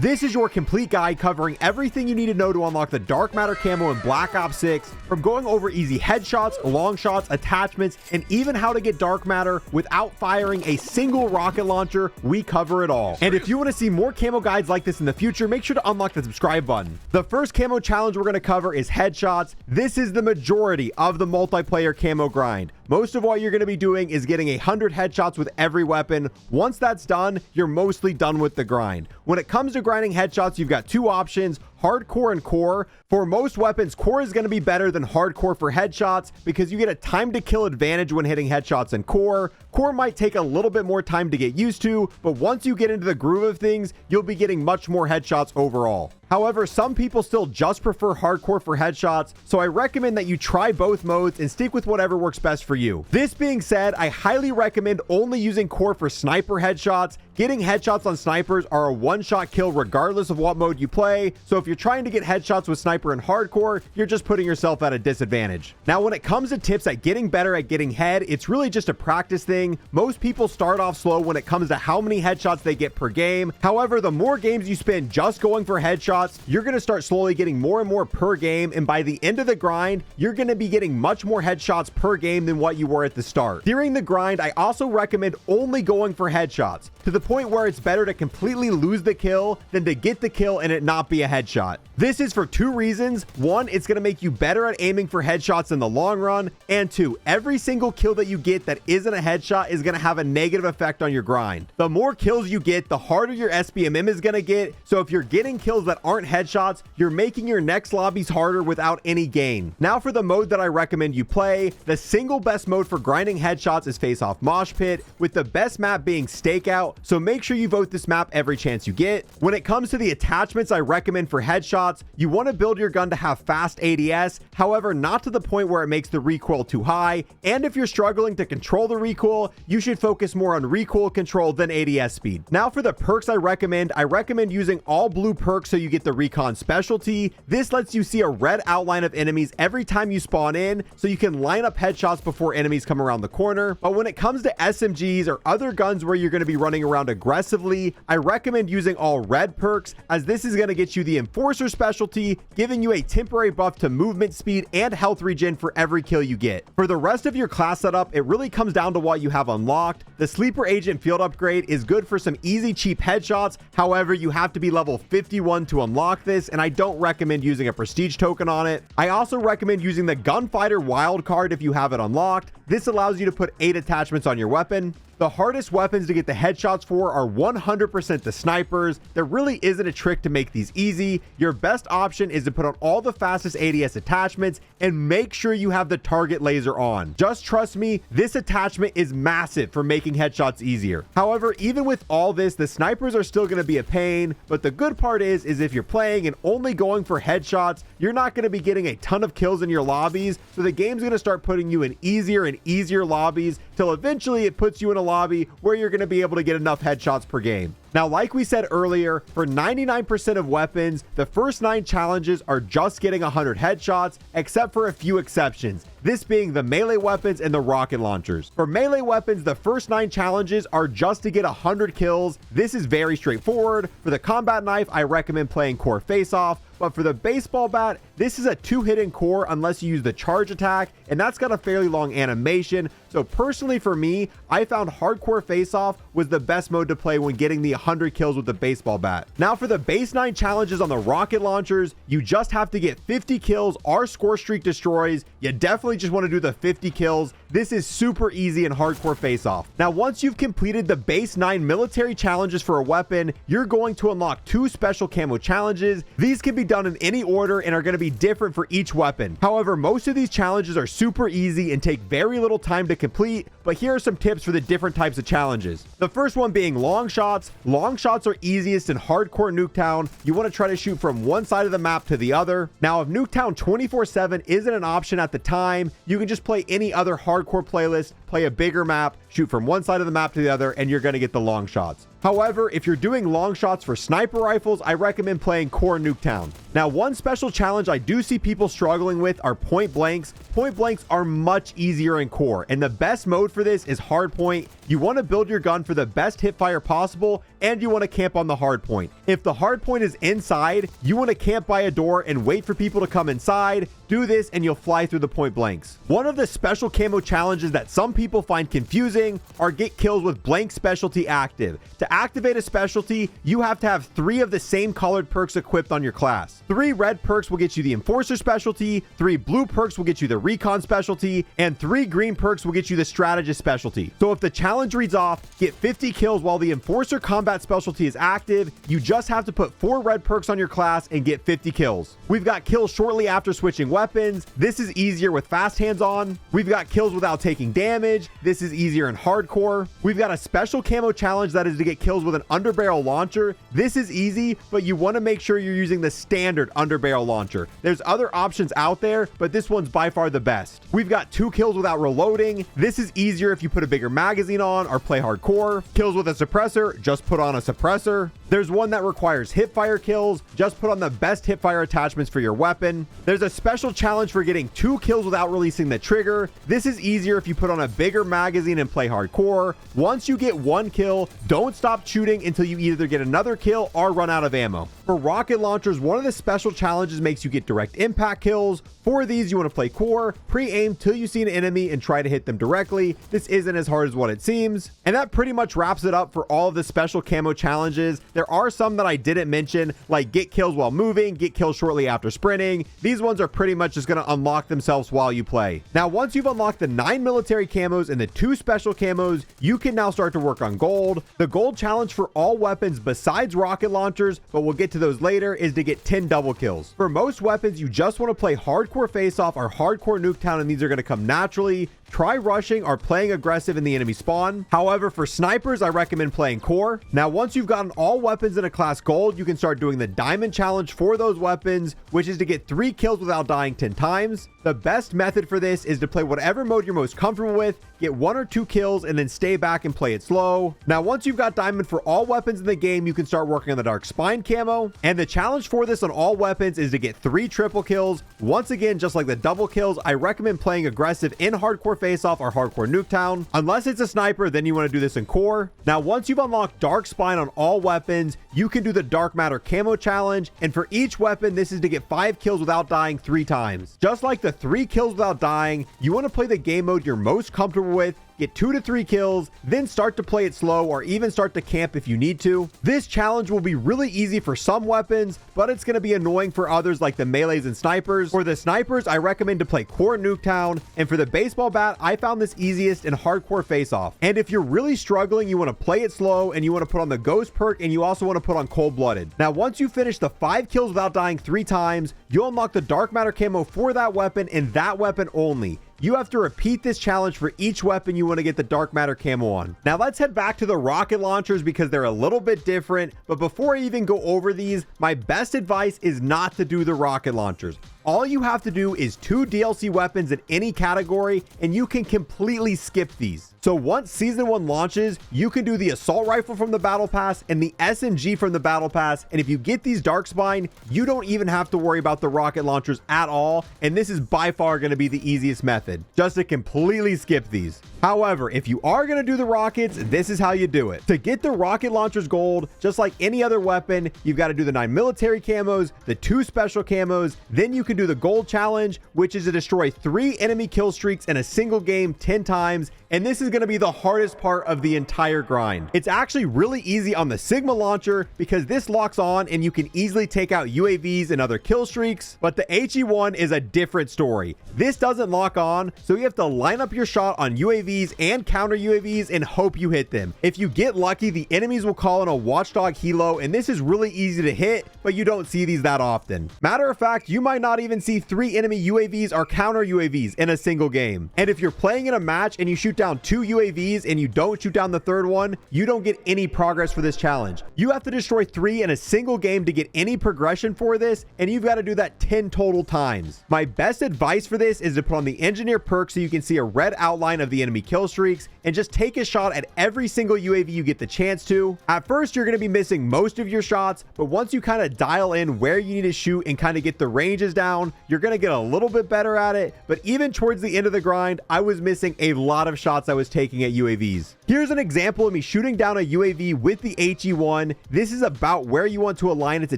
This is your complete guide covering everything you need to know to unlock the Dark Matter camo in Black Ops 6, from going over easy headshots, long shots, attachments, and even how to get Dark Matter without firing a single rocket launcher. We cover it all. And if you want to see more camo guides like this in the future, make sure to unlock the subscribe button. The first camo challenge we're going to cover is headshots. This is the majority of the multiplayer camo grind. Most of what you're going to be doing is getting 100 headshots with every weapon. Once that's done, you're mostly done with the grind. When it comes to grinding headshots, you've got two options: hardcore and core. For most weapons, core is going to be better than hardcore for headshots because you get a time to kill advantage when hitting headshots in core. Core might take a little bit more time to get used to, but once you get into the groove of things, you'll be getting much more headshots overall. However, some people still just prefer hardcore for headshots, so I recommend that you try both modes and stick with whatever works best for you. This being said, I highly recommend only using core for sniper headshots. Getting headshots on snipers are a one-shot kill regardless of what mode you play, so if you're trying to get headshots with sniper and hardcore, you're just putting yourself at a disadvantage. Now, when it comes to tips at getting better at getting head, it's really just a practice thing. Most people start off slow when it comes to how many headshots they get per game. However, the more games you spend just going for headshots, you're going to start slowly getting more and more per game, and by the end of the grind, you're going to be getting much more headshots per game than what you were at the start. During the grind, I also recommend only going for headshots, to the point where it's better to completely lose the kill than to get the kill and it not be a headshot. This is for two reasons. One, it's going to make you better at aiming for headshots in the long run, and two, every single kill that you get that isn't a headshot is going to have a negative effect on your grind. The more kills you get, the harder your SBMM is going to get, so if you're getting kills that aren't headshots, you're making your next lobbies harder without any gain. Now for the mode that I recommend you play. The single best mode for grinding headshots is Face Off Mosh Pit, with the best map being Stakeout, so make sure you vote this map every chance you get. When it comes to the attachments I recommend for headshots, you want to build your gun to have fast ADS, however not to the point where it makes the recoil too high, and if you're struggling to control the recoil, you should focus more on recoil control than ADS speed. Now for the perks I recommend using all blue perks so you get the recon specialty. This lets you see a red outline of enemies every time you spawn in, so you can line up headshots before enemies come around the corner. But when it comes to SMGs or other guns where you're going to be running around aggressively, I recommend using all red perks, as this is going to get you the Enforcer specialty, giving you a temporary buff to movement speed and health regen for every kill you get. For the rest of your class setup, it really comes down to what you have unlocked. The Sleeper Agent field upgrade is good for some easy cheap headshots, however you have to be level 51 to unlock this, and I don't recommend using a prestige token on it. I also recommend using the Gunfighter wildcard if you have it unlocked. This allows you to put 8 attachments on your weapon. The hardest weapons to get the headshots for are 100% the snipers. There really isn't a trick to make these easy. Your best option is to put on all the fastest ADS attachments and make sure you have the target laser on. Just trust me, this attachment is massive for making headshots easier. However, even with all this, the snipers are still going to be a pain, but the good part is if you're playing and only going for headshots, you're not going to be getting a ton of kills in your lobbies, so the game's going to start putting you in easier and easier lobbies till eventually it puts you in a lobby where you're going to be able to get enough headshots per game. Now, like we said earlier, for 99% of weapons, the first 9 challenges are just getting 100 headshots, except for a few exceptions, this being the melee weapons and the rocket launchers. For melee weapons, the first 9 challenges are just to get 100 kills. This is very straightforward. For the combat knife, I recommend playing core face-off, but for the baseball bat, this is a 2-hit in core unless you use the charge attack, and that's got a fairly long animation. So personally for me, I found hardcore face-off was the best mode to play when getting the 100 kills with the baseball bat. Now for the base 9 challenges on the rocket launchers, you just have to get 50 kills or score streak destroys. You definitely just want to do the 50 kills. This is super easy in hardcore face-off. Now once you've completed the base 9 military challenges for a weapon, you're going to unlock 2 special camo challenges. These can be done in any order and are going to be different for each weapon. However, most of these challenges are super easy and take very little time to complete, but here are some tips for the different types of challenges. The first one being long shots. Long shots are easiest in hardcore Nuketown. You want to try to shoot from one side of the map to the other. Now, if Nuketown 24/7 isn't an option at the time, you can just play any other hardcore playlist, play a bigger map, shoot from one side of the map to the other, and you're going to get the long shots. However, if you're doing long shots for sniper rifles, I recommend playing Core Nuketown. Now, one special challenge I do see people struggling with are point blanks. Point blanks are much easier in Core, and the best mode for this is hard point. You want to build your gun for the best hip fire possible, and you want to camp on the hard point. If the hard point is inside, you want to camp by a door and wait for people to come inside. Do this and you'll fly through the point blanks. One of the special camo challenges that some people find confusing are get kills with blank specialty active. To activate a specialty, you have to have 3 of the same colored perks equipped on your class. 3 red perks will get you the enforcer specialty, 3 blue perks will get you the recon specialty, and 3 green perks will get you the strategist specialty. So if the challenge reads off, get 50 kills while the enforcer combat specialty is active, you just have to put 4 red perks on your class and get 50 kills. We've got kills shortly after switching weapons. This is easier with fast hands on. We've got kills without taking damage. This is easier in hardcore. We've got a special camo challenge that is to get kills with an underbarrel launcher. This is easy, but you want to make sure you're using the standard underbarrel launcher. There's other options out there, but this one's by far the best. We've got 2 kills without reloading. This is easier if you put a bigger magazine on or play hardcore. Kills with a suppressor, just put on a suppressor. There's one that requires hipfire kills. Just put on the best hipfire attachments for your weapon. There's a special challenge for getting 2 kills without releasing the trigger. This is easier if you put on a bigger magazine and play hardcore. Once you get 1 kill, don't stop shooting until you either get another kill or run out of ammo. For rocket launchers, one of the special challenges makes you get direct impact kills. For these, you want to play core, pre-aim till you see an enemy and try to hit them directly. This isn't as hard as what it seems. And that pretty much wraps it up for all of the special camo challenges. There are some that I didn't mention, like get kills while moving, get kills shortly after sprinting. These ones are pretty much just going to unlock themselves while you play. Now, once you've unlocked the 9 military camos and the 2 special camos, you can now start to work on gold. The gold challenge for all weapons besides rocket launchers, but we'll get to those later, is to get 10 double kills. For most weapons, you just want to play hardcore face-off or hardcore nuketown, and these are going to come naturally. Try rushing or playing aggressive in the enemy spawn. However, for snipers, I recommend playing core. Now, once you've gotten all weapons in a class gold, you can start doing the diamond challenge for those weapons, which is to get 3 kills without dying 10 times. The best method for this is to play whatever mode you're most comfortable with, get 1 or 2 kills, and then stay back and play it slow. Now, once you've got diamond for all weapons in the game, you can start working on the dark spine camo. And the challenge for this on all weapons is to get 3 triple kills. Once again, just like the double kills, I recommend playing aggressive in hardcore face-off or hardcore nuketown. Unless it's a sniper, then you want to do this in core. Now, once you've unlocked dark spine on all weapons, you can do the dark matter camo challenge. And for each weapon, this is to get 5 kills without dying 3 times. Just like the 3 kills without dying, you want to play the game mode you're most comfortable with, get 2 to 3 kills, then start to play it slow or even start to camp if you need to. This challenge will be really easy for some weapons, but it's going to be annoying for others like the melees and snipers. For the snipers, I recommend to play core nuketown, and for the baseball bat, I found this easiest in hardcore face-off. And if you're really struggling, you want to play it slow and you want to put on the ghost perk, and you also want to put on cold-blooded. Now, once you finish the 5 kills without dying 3 times, you'll unlock the dark matter camo for that weapon and that weapon only. You have to repeat this challenge for each weapon you want to get the dark matter camo on. Now let's head back to the rocket launchers because they're a little bit different. But before I even go over these, my best advice is not to do the rocket launchers. All you have to do is 2 DLC weapons in any category, and you can completely skip these. So once season 1 launches, you can do the assault rifle from the battle pass and the SMG from the battle pass. And if you get these dark spine, you don't even have to worry about the rocket launchers at all. And this is by far going to be the easiest method, just to completely skip these. However, if you are going to do the rockets, this is how you do it. To get the rocket launchers gold, just like any other weapon, you've got to do the 9 military camos, the 2 special camos, then you can do the gold challenge, which is to destroy 3 enemy kill streaks in a single game 10 times. And this is going to be the hardest part of the entire grind. It's actually really easy on the Sigma launcher because this locks on and you can easily take out UAVs and other kill streaks. But the HE1 is a different story. This doesn't lock on, so you have to line up your shot on UAVs and counter UAVs and hope you hit them. If you get lucky, the enemies will call in a watchdog helo, and this is really easy to hit, but you don't see these that often. Matter of fact, you might not even see 3 enemy UAVs or counter UAVs in a single game. And if you're playing in a match and you shoot down 2 UAVs and you don't shoot down the third one, you don't get any progress for this challenge. You have to destroy 3 in a single game to get any progression for this, and you've got to do that 10 total times. My best advice for this is to put on the engineer perk so you can see a red outline of the enemy kill streaks, and just take a shot at every single UAV you get the chance to. At first, you're going to be missing most of your shots, but once you kind of dial in where you need to shoot and kind of get the ranges down, you're going to get a little bit better at it. But even towards the end of the grind, I was missing a lot of shots I was taking at UAVs. Here's an example of me shooting down a UAV with the HE1. This is about where you want to align it to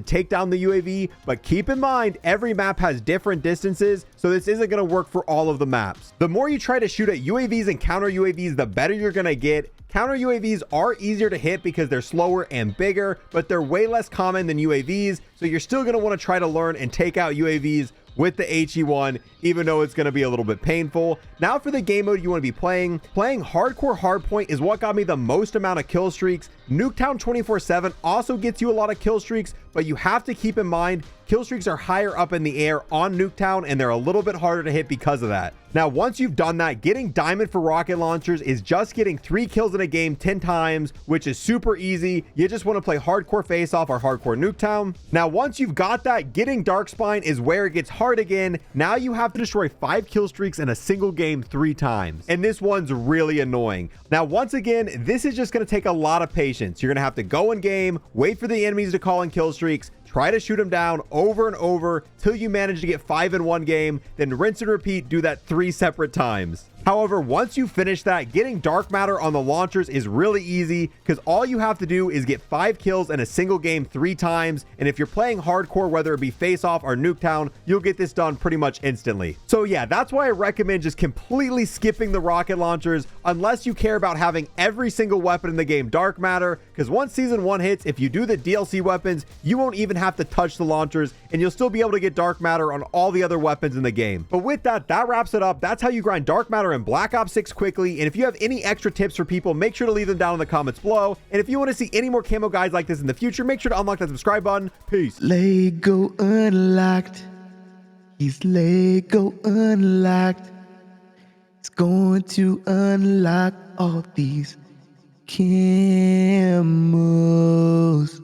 take down the UAV, but keep in mind, every map has different distances, so this isn't going to work for all of the maps. The more you try to shoot at UAVs and counter UAVs, the better you're going to get. Counter UAVs are easier to hit because they're slower and bigger, but they're way less common than UAVs, so you're still going to want to try to learn and take out UAVs with the HE1, even though it's going to be a little bit painful. Now for the game mode you want to be playing hardcore hardpoint is what got me the most amount of kill streaks. Nuketown 24/7 also gets you a lot of kill streaks, but you have to keep in mind kill streaks are higher up in the air on Nuketown, and they're a little bit harder to hit because of that. Now, once you've done that, getting diamond for rocket launchers is just getting 3 kills in a game 10 times, which is super easy. You just want to play hardcore face off or hardcore Nuketown. Now, once you've got that, getting dark spine is where it gets hard again. Now you have to destroy 5 kill streaks in a single game 3 times, and this one's really annoying. Now, once again, this is just going to take a lot of patience. You're going to have to go in game, wait for the enemies to call in kill streaks, try to shoot them down over and over till you manage to get 5 in one game, then rinse and repeat, do that 3 separate times. However, once you finish that, getting dark matter on the launchers is really easy because all you have to do is get 5 kills in a single game 3 times. And if you're playing hardcore, whether it be face off or Nuketown, you'll get this done pretty much instantly. So yeah, that's why I recommend just completely skipping the rocket launchers unless you care about having every single weapon in the game dark matter, because once season 1 hits, if you do the DLC weapons, you won't even have to touch the launchers and you'll still be able to get dark matter on all the other weapons in the game. But with that, that wraps it up. That's how you grind dark matter in Black Ops 6 quickly. And if you have any extra tips for people, make sure to leave them down in the comments below. And if you want to see any more camo guides like this in the future, make sure to unlock that subscribe button. Peace. Lego unlocked. He's Lego unlocked. It's going to unlock all these camos.